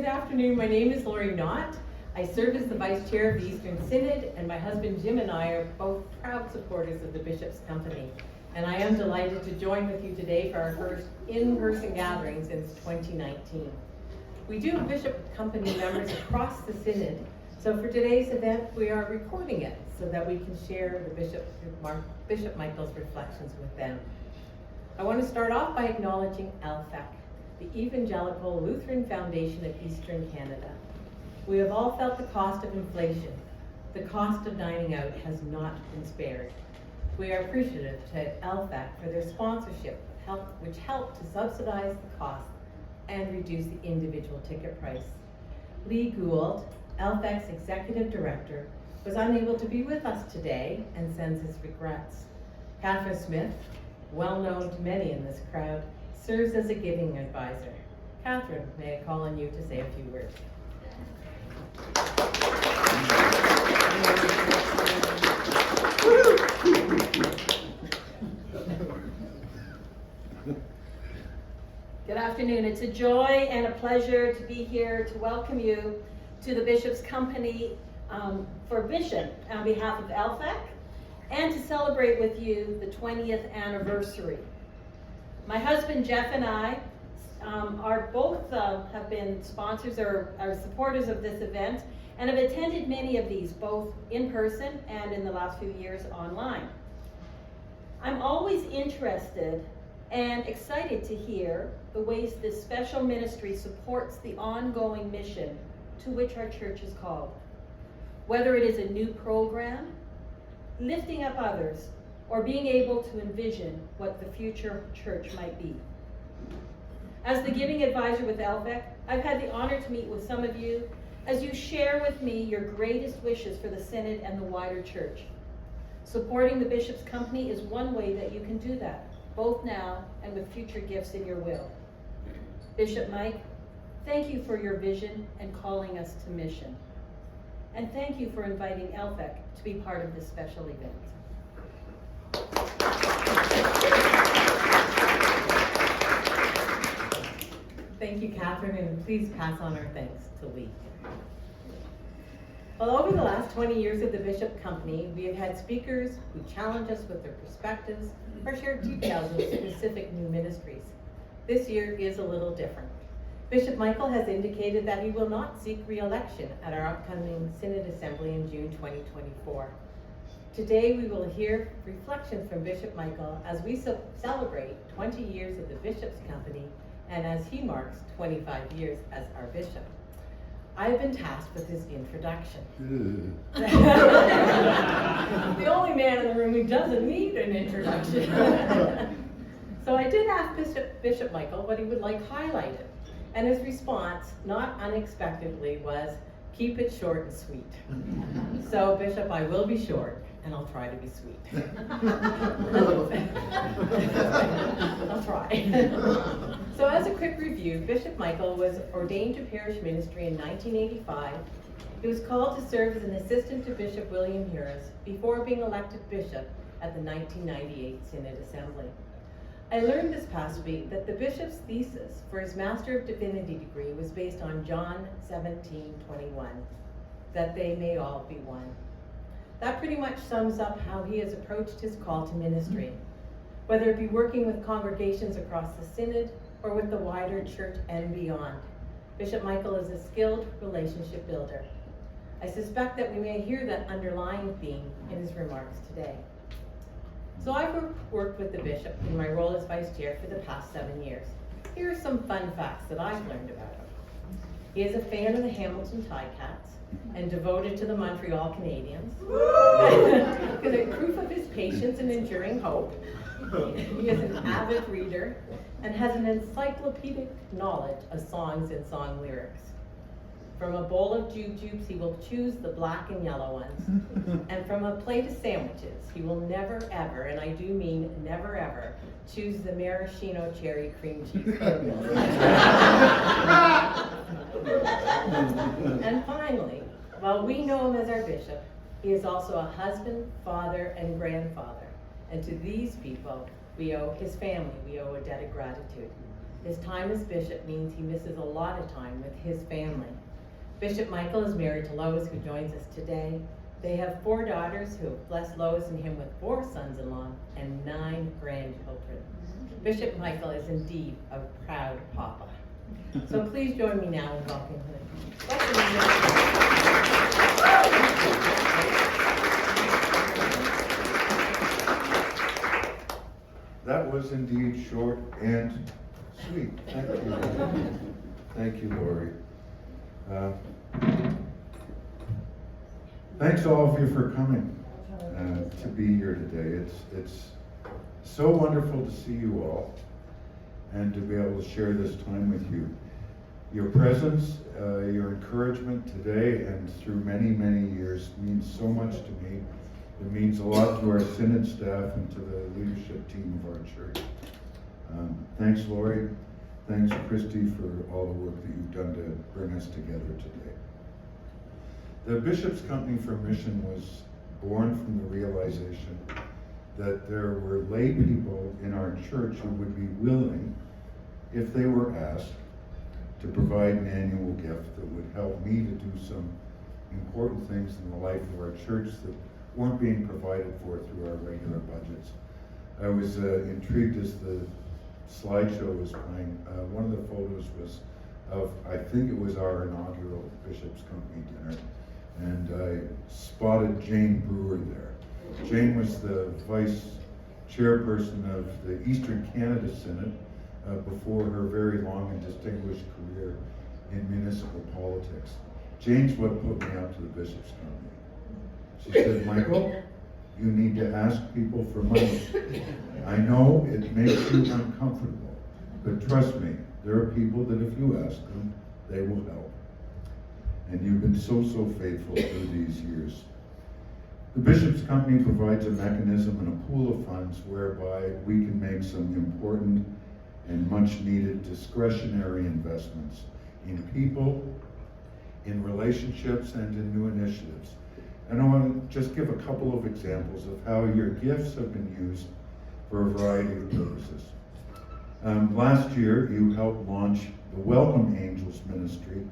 Good afternoon, my name is Lori Knott. I serve as the Vice Chair of the Eastern Synod, and my husband Jim and I are both proud supporters of the Bishop's Company. And I am delighted to join with you today for our first in-person gathering since 2019. We do have Bishop Company members across the Synod, so for today's event we are recording it so that we can share the Bishop Michael's reflections with them. I want to start off by acknowledging ELFEC, the Evangelical Lutheran Foundation of Eastern Canada. We have all felt the cost of inflation. The cost of dining out has not been spared. We are appreciative to ELFEC for their sponsorship, which helped to subsidize the cost and reduce the individual ticket price. Lee Gould, ELFEC's Executive Director, was unable to be with us today and sends his regrets. Catherine Smith, well known to many in this crowd, serves as a giving advisor. Catherine, may I call on you to say a few words? Good afternoon. It's a joy and a pleasure to be here to welcome you to the Bishop's Company for Bishop on behalf of ELFEC and to celebrate with you the 20th anniversary. My husband Jeff and I are both have been sponsors or are supporters of this event and have attended many of these both in person and in the last few years online. I'm always interested and excited to hear the ways this special ministry supports the ongoing mission to which our church is called. Whether it is a new program, lifting up others, or being able to envision what the future church might be. As the giving advisor with ELFEC, I've had the honor to meet with some of you as you share with me your greatest wishes for the Synod and the wider church. Supporting the Bishop's Company is one way that you can do that, both now and with future gifts in your will. Bishop Mike, thank you for your vision and calling us to mission. And thank you for inviting ELFEC to be part of this special event. Thank you, Catherine, and please pass on our thanks to Lee. Well, over the last 20 years of the Bishop Company, we have had speakers who challenge us with their perspectives or share details of specific new ministries. This year is a little different. Bishop Michael has indicated that he will not seek re-election at our upcoming Synod Assembly in June 2024. Today we will hear reflections from Bishop Michael as we celebrate 20 years of the Bishop's Company and as he marks 25 years as our bishop. I have been tasked with his introduction. The only man in the room who doesn't need an introduction. So I did ask Bishop Michael what he would like highlighted, and his response, not unexpectedly, was, keep it short and sweet. So Bishop, I will be short, and I'll try to be sweet. I'll try. So as a quick review, Bishop Michael was ordained to parish ministry in 1985. He was called to serve as an assistant to Bishop William Harris before being elected bishop at the 1998 Synod Assembly. I learned this past week that the bishop's thesis for his Master of Divinity degree was based on John 17:21, that they may all be one. That pretty much sums up how he has approached his call to ministry, whether it be working with congregations across the Synod or with the wider church and beyond. Bishop Michael is a skilled relationship builder. I suspect that we may hear that underlying theme in his remarks today. So I've worked with the bishop in my role as vice chair for the past 7 years. Here are some fun facts that I've learned about him. He is a fan of the Hamilton Ticats and devoted to the Montreal Canadiens. Because proof of his patience and enduring hope. He is an avid reader and has an encyclopedic knowledge of songs and song lyrics. From a bowl of jujubes, he will choose the black and yellow ones. And from a plate of sandwiches, he will never ever, and I do mean never ever, choose the maraschino cherry cream cheese. And finally, while we know him as our bishop, he is also a husband, father, and grandfather. And to these people, we owe his family, we owe a debt of gratitude. His time as bishop means he misses a lot of time with his family. Bishop Michael is married to Lois, who joins us today. They have 4 daughters who have blessed Lois and him with 4 sons-in-law and 9 grandchildren. Bishop Michael is indeed a proud papa. So please join me now in welcoming him. That was indeed short and sweet. Thank you. Thank you, Lori. Thanks all of you for coming to be here today. It's so wonderful to see you all and to be able to share this time with you. Your presence, your encouragement today and through many, many years means so much to me. It means a lot to our synod staff and to the leadership team of our church. Thanks, Lori. Thanks, Christy, for all the work that you've done to bring us together today. The Bishop's Company for Mission was born from the realization that there were lay people in our church who would be willing, if they were asked, to provide an annual gift that would help me to do some important things in the life of our church that weren't being provided for through our regular budgets. I was intrigued as the slideshow was playing. One of the photos was of, I think it was our inaugural Bishop's Company dinner, and I spotted Jane Brewer there. Jane was the vice chairperson of the Eastern Canada Synod before her very long and distinguished career in municipal politics. Jane's what put me up to the Bishop's Company. She said, Michael, you need to ask people for money. I know it makes you uncomfortable, but trust me, there are people that if you ask them, they will help. And you've been so faithful through these years. The Bishop's Company provides a mechanism and a pool of funds whereby we can make some important and much needed discretionary investments in people, in relationships, and in new initiatives. And I want to just give a couple of examples of how your gifts have been used for a variety of purposes. Last year, you helped launch the Welcome Angels Ministry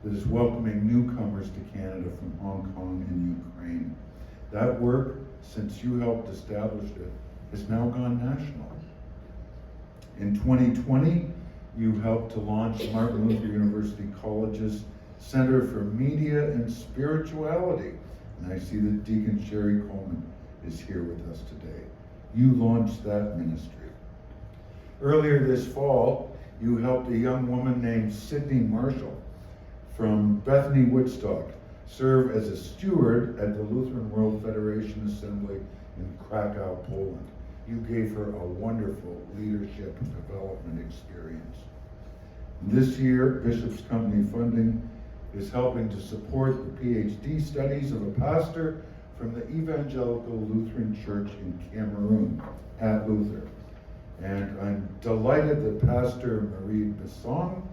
that is welcoming newcomers to Canada from Hong Kong and Ukraine. That work, since you helped establish it, has now gone national. In 2020, you helped to launch Martin Luther University College's Center for Media and Spirituality. And I see that Deacon Sherry Coleman is here with us today. You launched that ministry. Earlier this fall, you helped a young woman named Sydney Marshall from Bethany Woodstock serve as a steward at the Lutheran World Federation Assembly in Krakow, Poland. You gave her a wonderful leadership development experience. This year, Bishop's Company funding is helping to support the PhD studies of a pastor from the Evangelical Lutheran Church in Cameroon at Luther. And I'm delighted that Pastor Marie Besson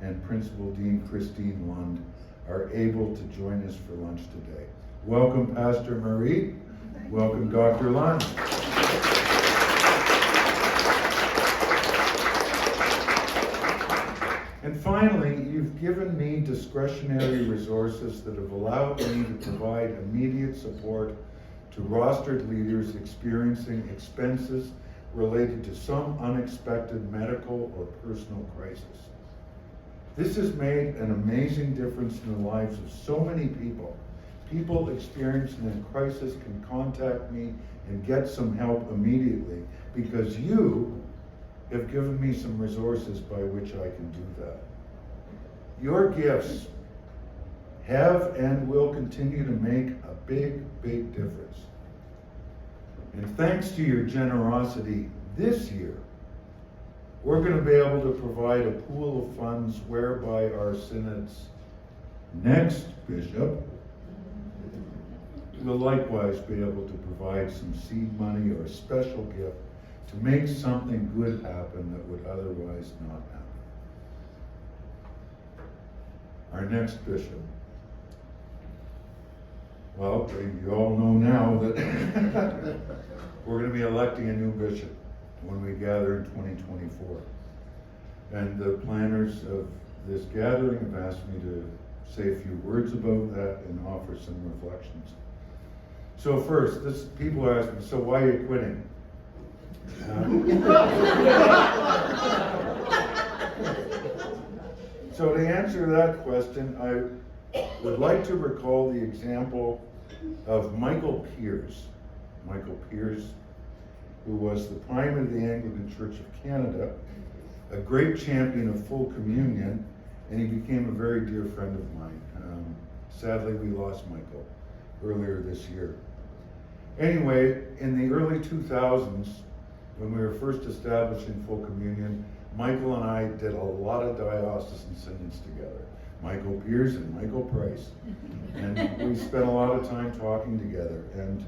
and Principal Dean Christine Lund are able to join us for lunch today. Welcome, Pastor Marie. Welcome, Dr. Lund. And finally, you've given me discretionary resources that have allowed me to provide immediate support to rostered leaders experiencing expenses related to some unexpected medical or personal crisis. This has made an amazing difference in the lives of so many people. People experiencing a crisis can contact me and get some help immediately because you have given me some resources by which I can do that. Your gifts have and will continue to make a big difference. And thanks to your generosity this year, we're going to be able to provide a pool of funds whereby our synod's next bishop will likewise be able to provide some seed money or a special gift to make something good happen that would otherwise not happen. Our next bishop. Well, you all know now that we're going to be electing a new bishop when we gather in 2024. And the planners of this gathering have asked me to say a few words about that and offer some reflections. So first, people ask me, so why are you quitting? So to answer that question, I would like to recall the example of Michael Pearce. Michael Pearce, who was the primate of the Anglican Church of Canada, a great champion of full communion, and he became a very dear friend of mine. Sadly, we lost Michael earlier this year. Anyway, in the early 2000s, when we were first establishing full communion, Michael and I did a lot of diocesan synod's together. Michael Pearce and Michael Price. And we spent a lot of time talking together. And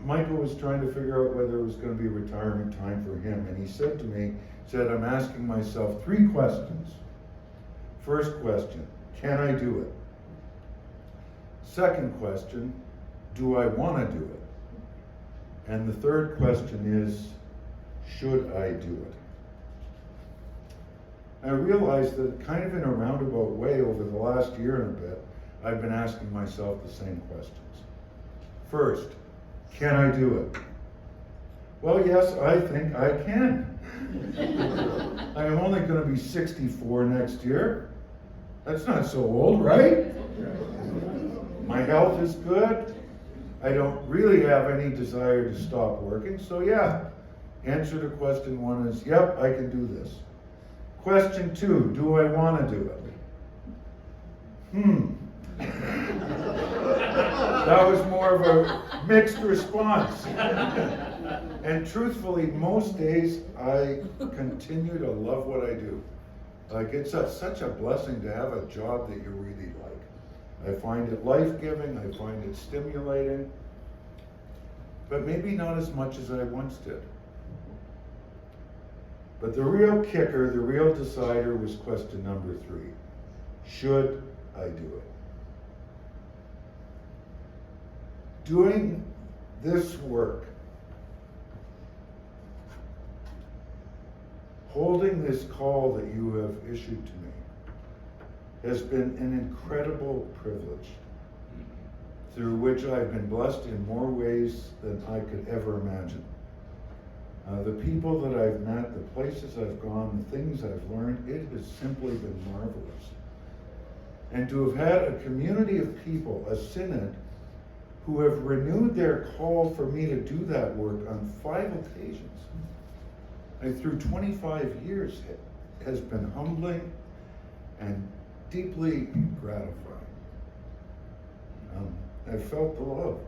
Michael was trying to figure out whether it was going to be retirement time for him. And he said to me, I'm asking myself 3 questions. First question, can I do it? Second question, do I want to do it? And the third question is, should I do it? I realized that kind of in a roundabout way over the last year and a bit, I've been asking myself the same questions. First, can I do it? Well, yes, I think I can. I am only going to be 64 next year. That's not so old, right? My health is good. I don't really have any desire to stop working, so yeah. Answer to question 1 is, yep, I can do this. Question 2, do I want to do it? That was more of a mixed response. And truthfully, most days I continue to love what I do. Like, it's such a blessing to have a job that you really like. I find it life-giving, I find it stimulating, but maybe not as much as I once did. But the real kicker, the real decider was question number 3. Should I do it? Doing this work, holding this call that you have issued to me, has been an incredible privilege through which I've been blessed in more ways than I could ever imagine. The people that I've met, the places I've gone, the things I've learned, it has simply been marvelous. And to have had a community of people, a synod, who have renewed their call for me to do that work on 5 occasions, through 25 years, it has been humbling and deeply gratifying. I've felt the love.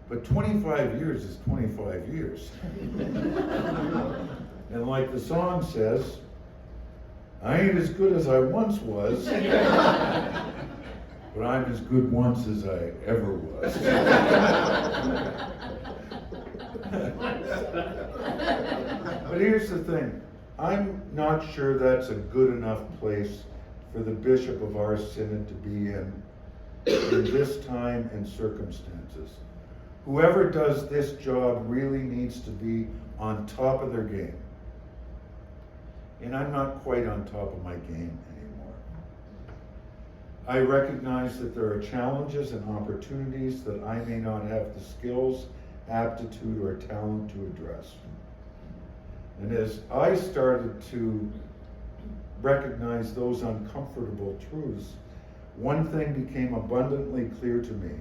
But 25 years is 25 years. And like the song says, I ain't as good as I once was, but I'm as good once as I ever was. But here's the thing, I'm not sure that's a good enough place for the bishop of our synod to be in this time and circumstances. Whoever does this job really needs to be on top of their game. And I'm not quite on top of my game anymore. I recognize that there are challenges and opportunities that I may not have the skills, aptitude, or talent to address. And as I started to recognize those uncomfortable truths, one thing became abundantly clear to me.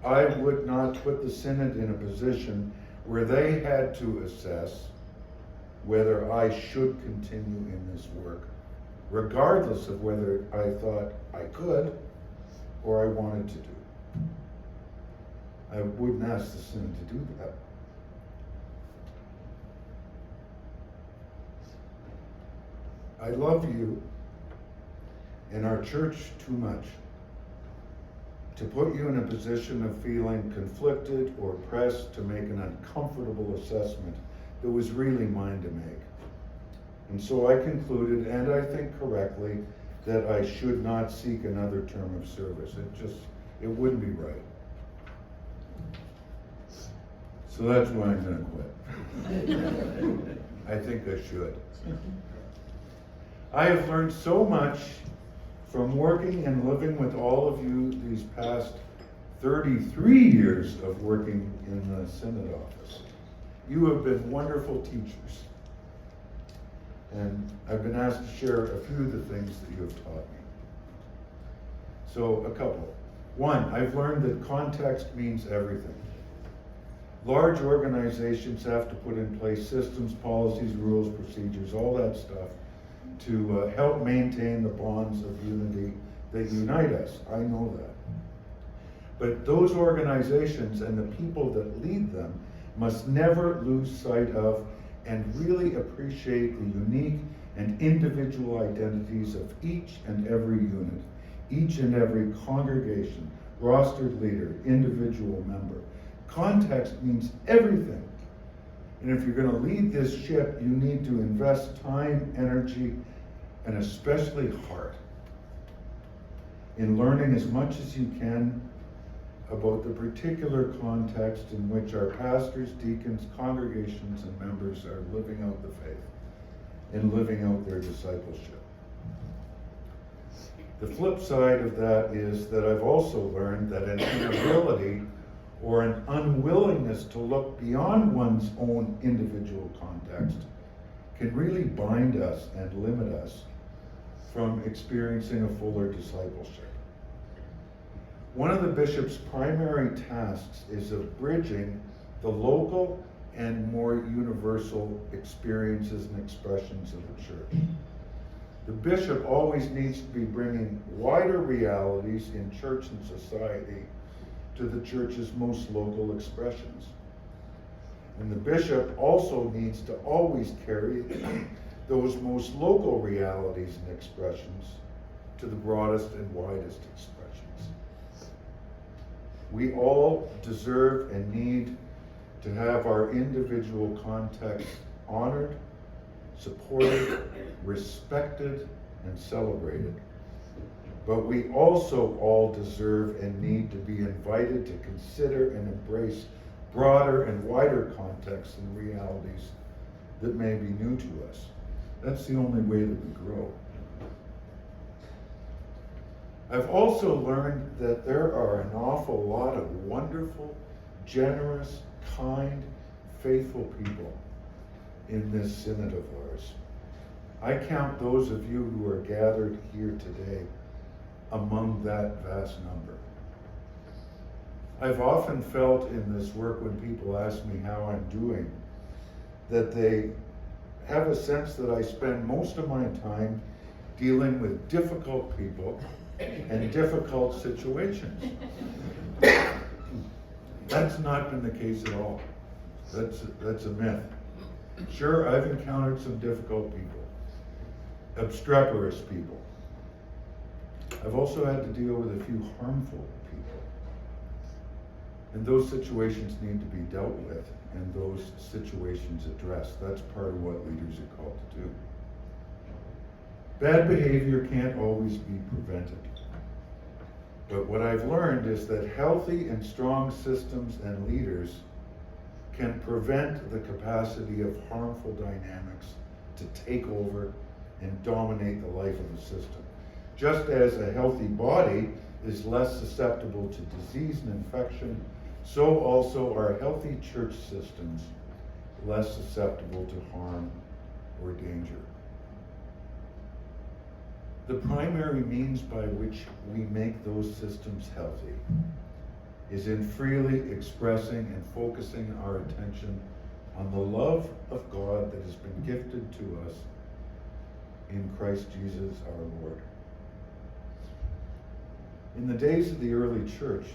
I would not put the synod in a position where they had to assess whether I should continue in this work, regardless of whether I thought I could or I wanted to do. I wouldn't ask the synod to do that. I love you and our church too much to put you in a position of feeling conflicted or pressed to make an uncomfortable assessment that was really mine to make. And so I concluded, and I think correctly, that I should not seek another term of service. It wouldn't be right. So that's why I'm gonna quit. I think I should. I have learned so much from working and living with all of you these past 33 years of working in the Synod office. You have been wonderful teachers. And I've been asked to share a few of the things that you have taught me. So, a couple. One, I've learned that context means everything. Large organizations have to put in place systems, policies, rules, procedures, all that stuff to help maintain the bonds of unity that unite us. I know that. But those organizations and the people that lead them must never lose sight of and really appreciate the unique and individual identities of each and every unit, each and every congregation, rostered leader, individual member. Context means everything. And if you're going to lead this ship, you need to invest time, energy, and especially heart in learning as much as you can about the particular context in which our pastors, deacons, congregations, and members are living out the faith and living out their discipleship. The flip side of that is that I've also learned that an inability or an unwillingness to look beyond one's own individual context can really bind us and limit us from experiencing a fuller discipleship. One of the bishop's primary tasks is of bridging the local and more universal experiences and expressions of the church. The bishop always needs to be bringing wider realities in church and society to the church's most local expressions. And the bishop also needs to always carry those most local realities and expressions to the broadest and widest expressions. We all deserve and need to have our individual contexts honored, supported, respected, and celebrated. But we also all deserve and need to be invited to consider and embrace broader and wider contexts and realities that may be new to us. That's the only way that we grow. I've also learned that there are an awful lot of wonderful, generous, kind, faithful people in this synod of ours. I count those of you who are gathered here today among that vast number. I've often felt in this work when people ask me how I'm doing, that they have a sense that I spend most of my time dealing with difficult people and difficult situations. That's not been the case at all. That's a myth. Sure, I've encountered some difficult people, obstreperous people. I've also had to deal with a few harmful people. And those situations need to be dealt with and those situations addressed. That's part of what leaders are called to do. Bad behavior can't always be prevented. But what I've learned is that healthy and strong systems and leaders can prevent the capacity of harmful dynamics to take over and dominate the life of a system. Just as a healthy body is less susceptible to disease and infection, so also are healthy church systems less susceptible to harm or danger. The primary means by which we make those systems healthy is in freely expressing and focusing our attention on the love of God that has been gifted to us in Christ Jesus our Lord. In the days of the early church,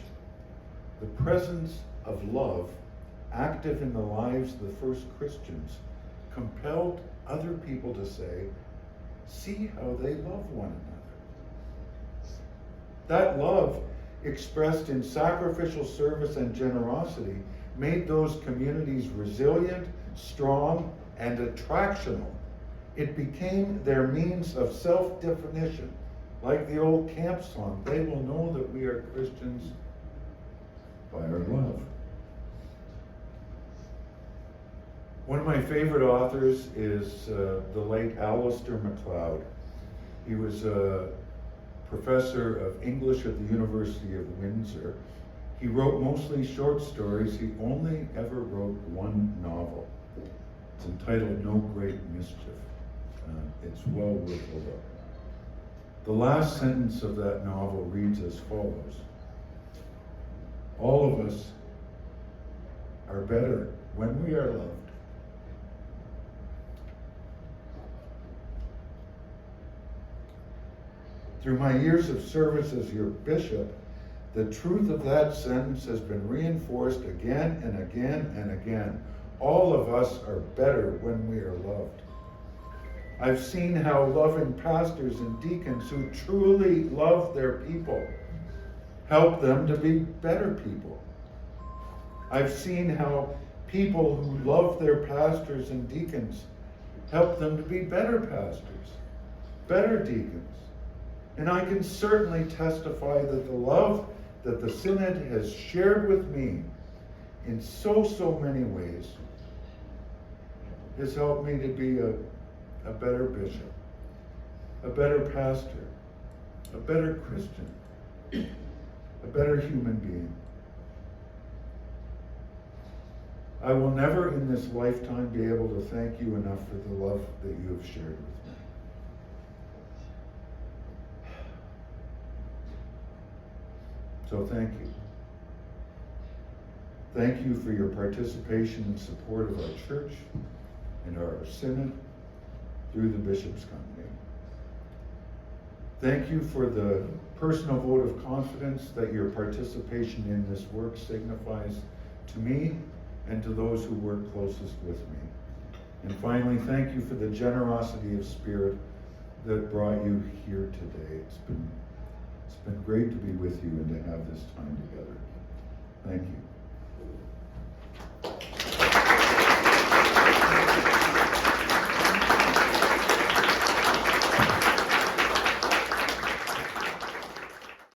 the presence of love active in the lives of the first Christians compelled other people to say, "See how they love one another." That love, expressed in sacrificial service and generosity, made those communities resilient, strong, and attractional. It became their means of self-definition. Like the old camp song, they will know that we are Christians by our love. One of my favorite authors is the late Alistair MacLeod. He was a professor of English at the University of Windsor. He wrote mostly short stories. He only ever wrote one novel. It's entitled No Great Mischief. It's well worth a look. The last sentence of that novel reads as follows: all of us are better when we are loved. Through my years of service as your bishop, the truth of that sentence has been reinforced again and again and again. All of us are better when we are loved. I've seen how loving pastors and deacons who truly love their people help them to be better people. I've seen how people who love their pastors and deacons help them to be better pastors, better deacons. And I can certainly testify that the love that the Synod has shared with me in so many ways has helped me to be a better bishop, a better pastor, a better Christian, a better human being. I will never in this lifetime be able to thank you enough for the love that you have shared with me. So thank you. Thank you for your participation and support of our church and our synod through the Bishop's Company. Thank you for the personal vote of confidence that your participation in this work signifies to me and to those who work closest with me. And finally, thank you for the generosity of spirit that brought you here today. It's been great to be with you and to have this time